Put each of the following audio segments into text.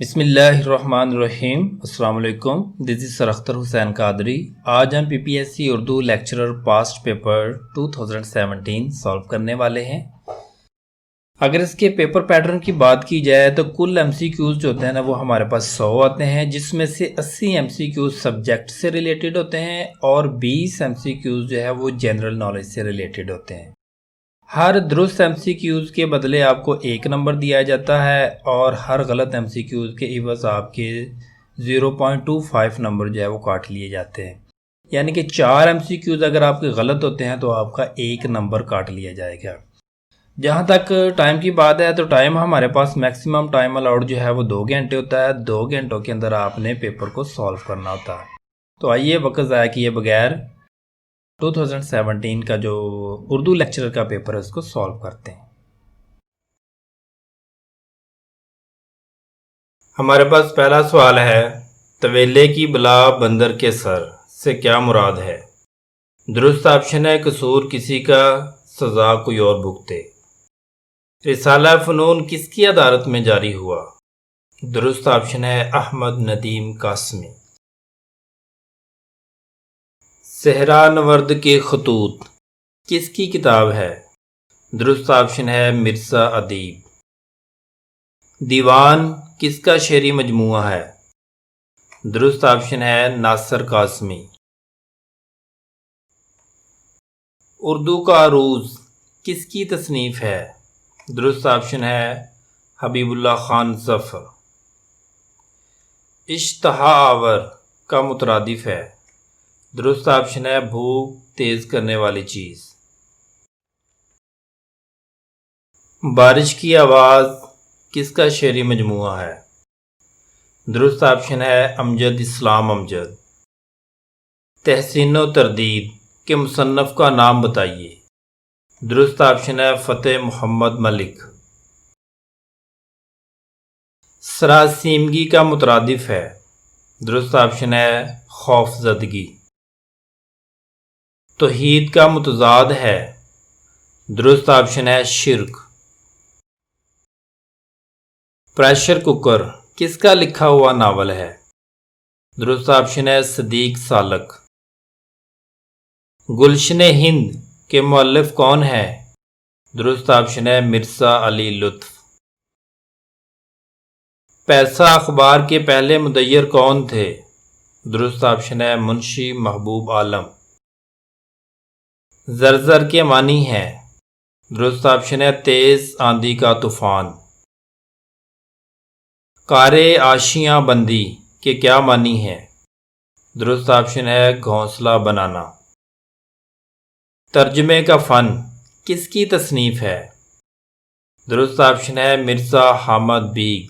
بسم اللہ الرحمن الرحیم۔ السلام علیکم، دس از سر اختر حسین قادری۔ آج ہم P P S C Urdu lecturer past paper 2017 solve کرنے والے ہیں۔ اگر اس کے پیپر پیٹرن کی بات کی جائے تو کل ایم سی کیوز جو ہوتے ہیں نا وہ ہمارے پاس 100 آتے ہیں، جس میں سے 80 ایم سی کیوز سبجیکٹ سے ریلیٹڈ ہوتے ہیں اور 20 ایم سی کیوز جو ہے وہ جنرل نالج سے ریلیٹڈ ہوتے ہیں۔ ہر درست ایم سی کیوز کے بدلے آپ کو 1 نمبر دیا جاتا ہے اور ہر غلط ایم سی کیوز کے عوض آپ کے 0.25 نمبر جو ہے وہ کاٹ لیے جاتے ہیں، یعنی کہ 4 ایم سی کیوز اگر آپ کے غلط ہوتے ہیں تو آپ کا 1 نمبر کاٹ لیا جائے گا۔ جہاں تک ٹائم کی بات ہے تو ٹائم ہمارے پاس میکسیمم ٹائم الاؤڈ جو ہے وہ 2 گھنٹے ہوتا ہے۔ 2 گھنٹوں کے اندر آپ نے پیپر کو سالو کرنا ہوتا ہے۔ تو آئیے وقت ضائع کیے بغیر 2017 کا جو اردو لیکچرر کا پیپر ہے اس کو سالو کرتے ہیں۔ ہمارے پاس پہلا سوال ہے، طویلے کی بلا بندر کے سر سے کیا مراد ہے؟ درست آپشن ہے قصور کسی کا، سزا کوئی اور بھگتے۔ رسالہ فنون کس کی عدالت میں جاری ہوا؟ درست آپشن ہے احمد ندیم قاسمی۔ صحرا نورد کے خطوط کس کی کتاب ہے؟ درست آپشن ہے مرزا ادیب۔ دیوان کس کا شعری مجموعہ ہے؟ درست آپشن ہے ناصر قاسمی۔ اردو کا عروض کس کی تصنیف ہے؟ درست آپشن ہے حبیب اللہ خان ظفر۔ اشتہا آور کا مترادف ہے؟ درست آپشن ہے بھوک تیز کرنے والی چیز۔ بارش کی آواز کس کا شعری مجموعہ ہے؟ درست آپشن ہے امجد اسلام امجد۔ تحسین و تردید کے مصنف کا نام بتائیے۔ درست آپشن ہے فتح محمد ملک۔ سراسیمگی کا مترادف ہے؟ درست آپشن ہے خوف زدگی۔ توحید کا متضاد ہے؟ درست آپشن ہے شرک۔ پریشر کوکر کس کا لکھا ہوا ناول ہے؟ درست آپشن ہے صدیق سالک۔ گلشن ہند کے مؤلف کون ہے؟ درست آپشن ہے مرزا علی لطف۔ پیسہ اخبار کے پہلے مدیر کون تھے؟ درست آپشن ہے منشی محبوب عالم۔ زرزر کے معنی ہے؟ درست آپشن ہے تیز آندھی کا طوفان۔ کارِ آشیاں بندی کے کیا معنی ہے؟ درست آپشن ہے گھونسلہ بنانا۔ ترجمے کا فن کس کی تصنیف ہے؟ درست آپشن ہے مرزا حامد بیگ۔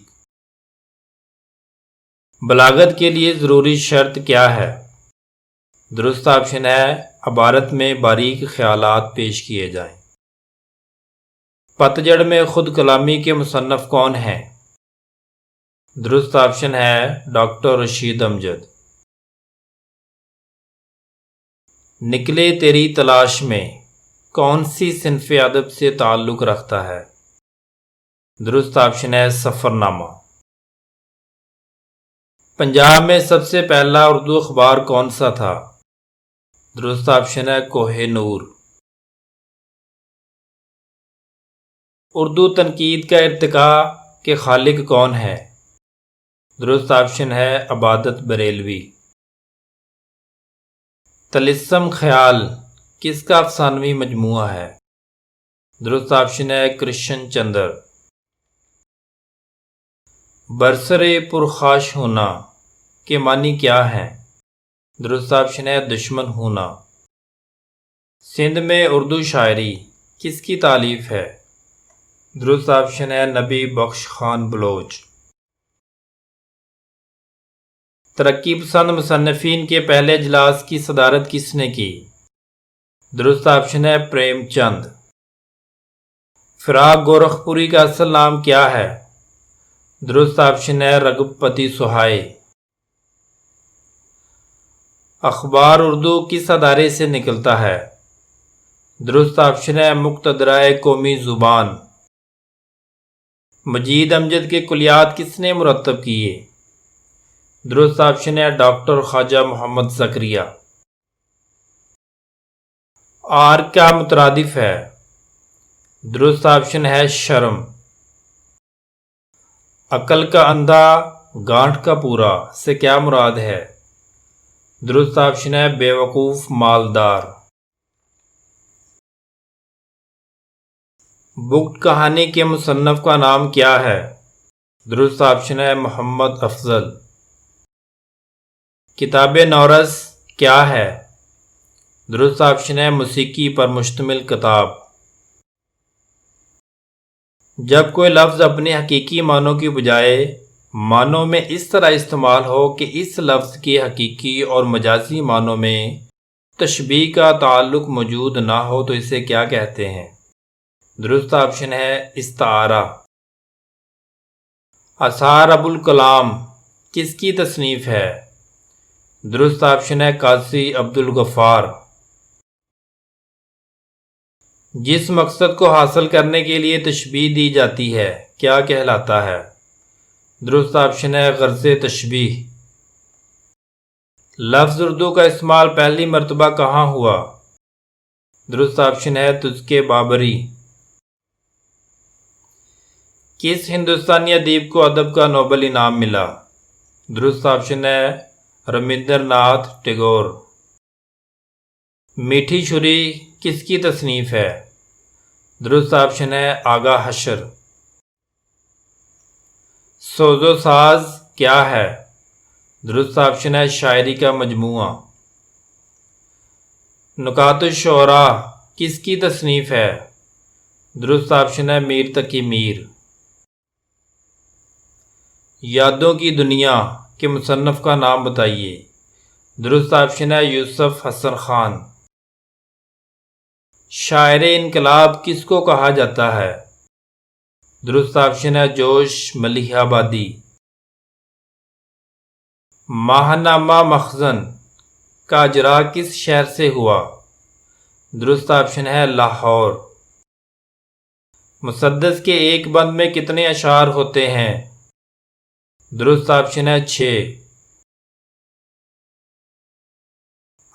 بلاغت کے لیے ضروری شرط کیا ہے؟ درست آپشن ہے عبارت میں باریک خیالات پیش کیے جائیں۔ پتجھڑ میں خود کلامی کے مصنف کون ہیں؟ درست آپشن ہے ڈاکٹر رشید امجد۔ نکلے تیری تلاش میں کون سی صنف ادب سے تعلق رکھتا ہے؟ درست آپشن ہے سفر نامہ۔ پنجاب میں سب سے پہلا اردو اخبار کون سا تھا؟ درست آپشن ہے کوہ نور۔ اردو تنقید کا ارتقاء کے خالق کون ہے؟ درست آپشن ہے عبادت بریلوی۔ طلسم خیال کس کا افسانوی مجموعہ ہے؟ درست آپشن ہے کرشن چندر۔ برسر پرخاش ہونا کے معنی کیا ہے؟ درست آپشن ہے دشمن ہونا۔ سندھ میں اردو شاعری کس کی تالیف ہے؟ درست آپشن ہے نبی بخش خان بلوچ۔ ترقی پسند مصنفین کے پہلے اجلاس کی صدارت کس نے کی؟ درست آپشن ہے پریم چند۔ فراق گورکھپوری کا اصل نام کیا ہے؟ درست آپشن ہے رگھوپتی سہائے۔ اخبار اردو کس ادارے سے نکلتا ہے؟ درست آپشن ہے مقتدرہ قومی زبان۔ مجید امجد کے کلیات کس نے مرتب کیے؟ درست آپشن ہے doctor Khwaja Muhammad Zakariya. Are کا مترادف ہے؟ درست آپشن ہے شرم۔ عقل کا اندھا گانٹھ کا پورا سے کیا مراد ہے؟ درست آپشن ہے بے وقوف مالدار۔ بکٹ کہانی کے مصنف کا نام کیا ہے؟ درست آپشن ہے محمد افضل۔ کتاب نورس کیا ہے؟ درست آپشن ہے موسیقی پر مشتمل کتاب۔ جب کوئی لفظ اپنے حقیقی معنوں کی بجائے معنوں میں اس طرح استعمال ہو کہ اس لفظ کے حقیقی اور مجازی معنوں میں تشبیہ کا تعلق موجود نہ ہو تو اسے کیا کہتے ہیں؟ درست آپشن ہے استعارہ۔ اثار ابو الکلام کس کی تصنیف ہے؟ درست آپشن ہے قاضی عبد الغفار۔ جس مقصد کو حاصل کرنے کے لیے تشبیہ دی جاتی ہے کیا کہلاتا ہے؟ درست آپشن ہے غرض تشبیہ۔ لفظ اردو کا استعمال پہلی مرتبہ کہاں ہوا؟ درست آپشن ہے تذکرہ بابری۔ کس ہندوستانی ادیب کو ادب کا نوبل انعام ملا؟ درست آپشن ہے ربندر ناتھ ٹیگور۔ میٹھی چھری کس کی تصنیف ہے؟ درست آپشن ہے آغا حشر۔ سوز و ساز کیا ہے؟ درست آپشن ہے شاعری کا مجموعہ۔ نکات الشعراء کس کی تصنیف ہے؟ درست آپشن ہے میر تقی میر۔ یادوں کی دنیا کے مصنف کا نام بتائیے۔ درست آپشن ہے یوسف حسن خان۔ شاعر انقلاب کس کو کہا جاتا ہے؟ درست آپشن ہے جوش ملیح آبادی۔ ماہنامہ مخزن کا اجرا کس شہر سے ہوا؟ درست آپشن ہے لاہور۔ مسدس کے ایک بند میں کتنے اشعار ہوتے ہیں؟ درست آپشن ہے 6۔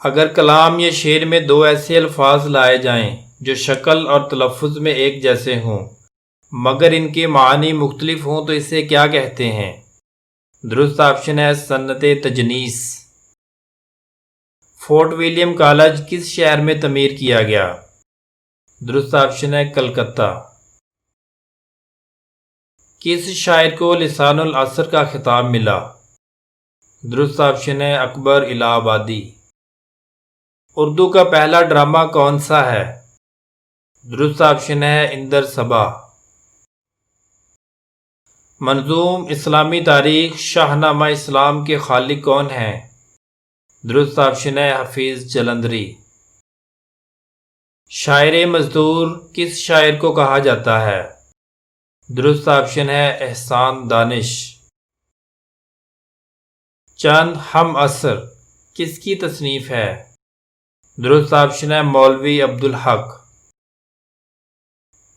اگر کلام یا شعر میں دو ایسے الفاظ لائے جائیں جو شکل اور تلفظ میں ایک جیسے ہوں مگر ان کے معنی مختلف ہوں تو اسے کیا کہتے ہیں؟ درست آپشن ہے صنعت تجنیس۔ فورٹ ولیم کالج کس شہر میں تعمیر کیا گیا؟ درست آپشن ہے کلکتہ۔ کس شاعر کو لسان العصر کا خطاب ملا؟ درست آپشن ہے اکبر الہ آبادی۔ اردو کا پہلا ڈرامہ کون سا ہے؟ درست آپشن ہے اندر صبا۔ منظوم اسلامی تاریخ شاہ نامہ اسلام کے خالق کون ہیں؟ درست آپشن ہے حفیظ جلندری۔ شاعر مزدور کس شاعر کو کہا جاتا ہے؟ درست آپشن ہے احسان دانش۔ چند ہم عصر کس کی تصنیف ہے؟ درست آپشن ہے مولوی عبدالحق۔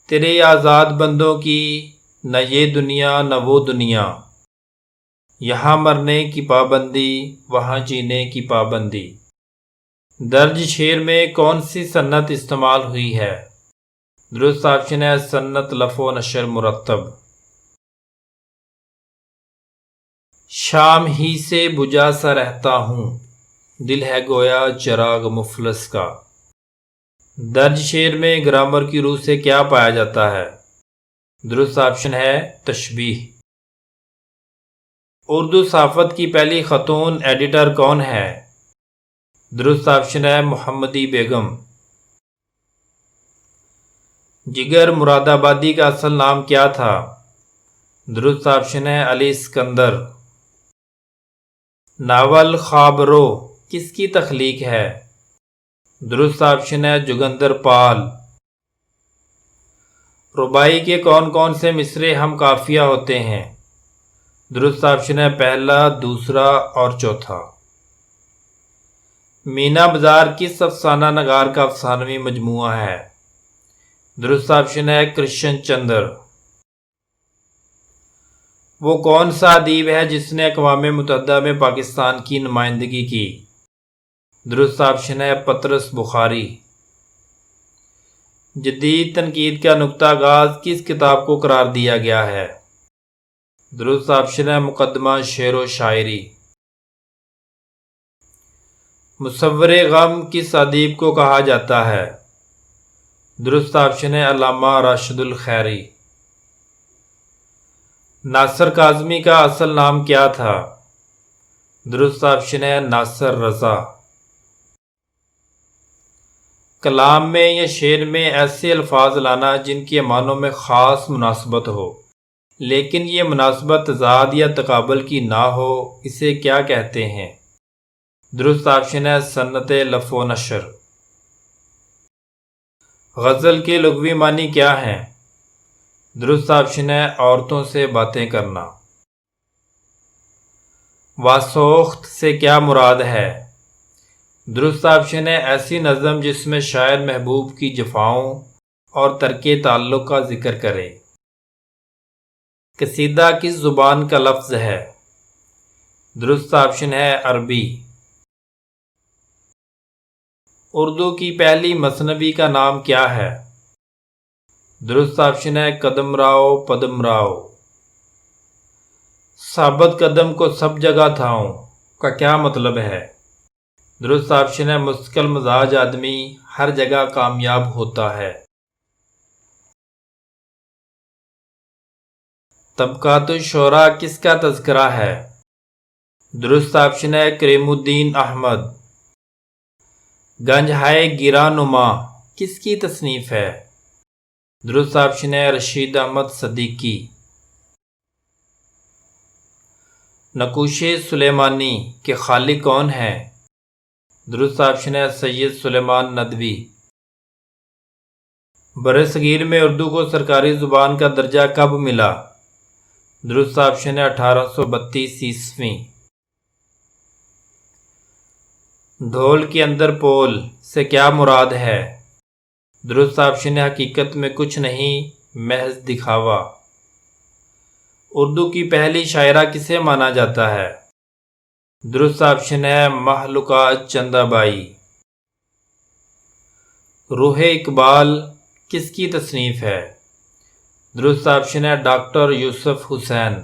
تیرے آزاد بندوں کی نہ یہ دنیا نہ وہ دنیا، یہاں مرنے کی پابندی وہاں جینے کی پابندی۔ درج شعر میں کون سی صنعت استعمال ہوئی ہے؟ درست آپشن ہے صنعت لف و نشر مرتب۔ شام ہی سے بجھا سا رہتا ہوں، دل ہے گویا چراغ مفلس کا۔ درج شعر میں گرامر کی روح سے کیا پایا جاتا ہے؟ درست آپشن ہے تشبیہ۔ اردو صحافت کی پہلی خاتون ایڈیٹر کون ہے؟ درست آپشن ہے محمدی بیگم۔ جگر مراد آبادی کا اصل نام کیا تھا؟ درست آپشن ہے علی اسکندر۔ ناول خواب رو کس کی تخلیق ہے؟ درست آپشن ہے جوگندر پال۔ رباعی کے کون کون سے مصرے ہم قافیہ ہوتے ہیں؟ درست آپشن ہے پہلا، دوسرا اور چوتھا۔ مینا بازار کس افسانہ نگار کا افسانوی مجموعہ ہے؟ درست آپشن ہے کرشن چندر۔ وہ کون سا ادیب ہے جس نے اقوام متحدہ میں پاکستان کی نمائندگی کی؟ درست آپشن ہے پطرس بخاری۔ جدید تنقید کا نقطہ آغاز کس کتاب کو قرار دیا گیا ہے؟ درست آپشن ہے مقدمہ شعر و شاعری۔ مصور غم کس ادیب کو کہا جاتا ہے؟ درست آپشن ہے علامہ راشد الخیری۔ ناصر کاظمی کا اصل نام کیا تھا؟ درست آپشن ہے ناصر رضا۔ کلام میں یا شعر میں ایسے الفاظ لانا جن کے معنوں میں خاص مناسبت ہو لیکن یہ مناسبت تضاد یا تقابل کی نہ ہو، اسے کیا کہتے ہیں؟ درست آپشن ہے صنعت لفظ و نشر۔ غزل کے لغوی معنی کیا ہیں؟ درست آپشن ہے عورتوں سے باتیں کرنا۔ واسوخت سے کیا مراد ہے؟ درست آپشن ہے ایسی نظم جس میں شاعر محبوب کی جفاؤں اور ترک تعلق کا ذکر کرے۔ قصیدہ کس زبان کا لفظ ہے؟ درست آپشن ہے عربی۔ اردو کی پہلی مثنوی کا نام کیا ہے؟ درست آپشن ہے قدم راؤ پدم راؤ۔ ثابت قدم کو سب جگہ تھاؤں کا کیا مطلب ہے؟ درست آپشن ہے مستقل مزاج آدمی ہر جگہ کامیاب ہوتا ہے۔ طبقات الشعراء کس کا تذکرہ ہے؟ درست آپشن ہے کریم الدین احمد۔ گنج ہائے گراں نما کس کی تصنیف ہے؟ درست آپشن ہے رشید احمد صدیقی۔ نقوش سلیمانی کے خالق کون ہیں؟ درست آپشن ہے سید سلیمان ندوی۔ برصغیر میں اردو کو سرکاری زبان کا درجہ کب ملا؟ درست آپشن ہے 1832 عیسوی۔ ڈھول کے اندر پول سے کیا مراد ہے؟ درست آپشن ہے حقیقت میں کچھ نہیں محض دکھاوا۔ اردو کی پہلی شاعرہ کسے مانا جاتا ہے؟ درست آپشن ہے مہلوکہ چندہ بائی۔ روح اقبال کس کی تصنیف ہے؟ درست آپشن ہے ڈاکٹر یوسف حسین۔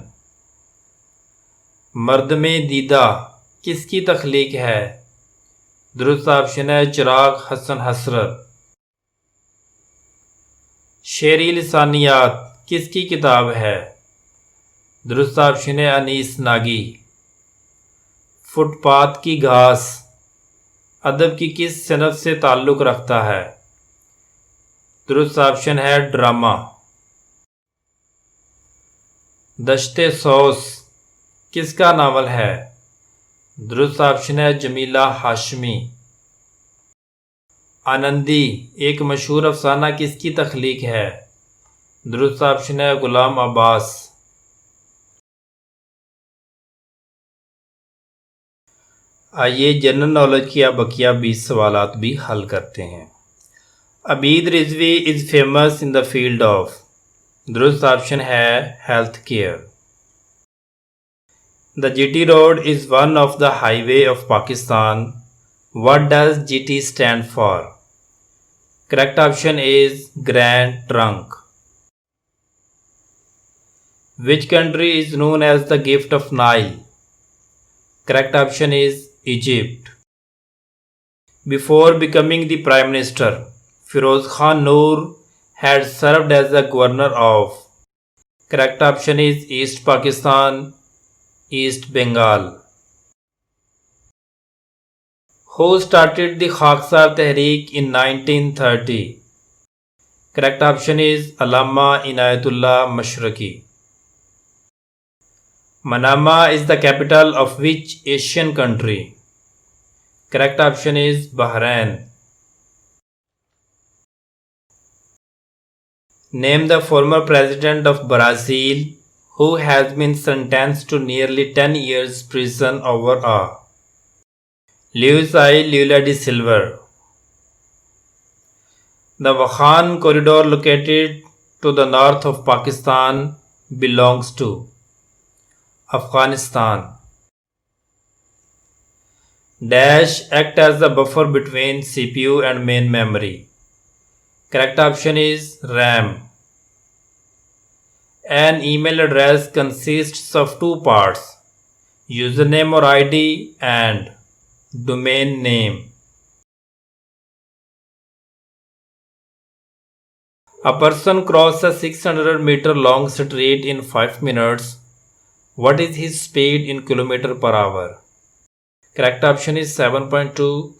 مردم دیدہ کس کی تخلیق ہے؟ درست آپشن ہے چراغ حسن حسرت۔ شعری لسانیات کس کی کتاب ہے؟ درست آپشن ہے انیس ناگی۔ فٹ پاتھ کی گھاس ادب کی کس صنف سے تعلق رکھتا ہے؟ درست آپشن ہے ڈرامہ۔ دشت سوس کس کا ناول ہے؟ درست آپشن ہے جمیلہ ہاشمی۔ آنندی ایک مشہور افسانہ کس کی تخلیق ہے؟ درست آپشن ہے غلام عباس۔ آئیے جنرل نالج کی بقیہ 20 سوالات بھی حل کرتے ہیں۔ Ubaid Rizvi is famous in the field of. درست آپشن ہے health care. The G T road is one of the highway of Pakistan. What does G T stand for? Correct option is grand trunk. Which country is known as the gift of Nile? Correct option is Egypt. Before becoming the Prime Minister, Firoz Khan Noor had served as the Governor of. Correct option is East Pakistan, East Bengal. Who started the Khaksar Tehreek in 1930? Correct option is Allama Inayatullah Mashriqi. Manama is the capital of which Asian country? Correct option is Bahrain. Name the former president of Brazil who has been sentenced to nearly 10 years prison over a. Luiz I. Lula da Silva. The Wakhan corridor located to the north of Pakistan belongs to. Afghanistan. Dash act as the buffer between CPU and main memory. Correct option is RAM. An email address consists of two parts, username or ID and domain name. A person crosses a 600-meter long street in 5 minutes. What is his speed in kilometer per hour? Correct option is 7.2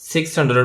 600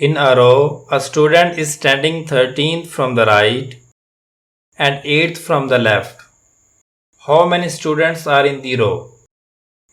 In a row, a student is standing 13th from the right and 8th from the left. How many students are in the row?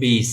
20.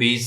20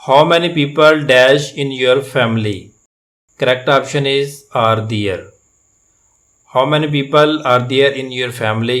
How many people dash in your family? Correct option is are there. How many people are there in your family?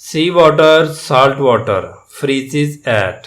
Sea water, salt water freezes at.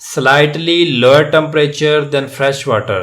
slightly lower temperature than fresh water.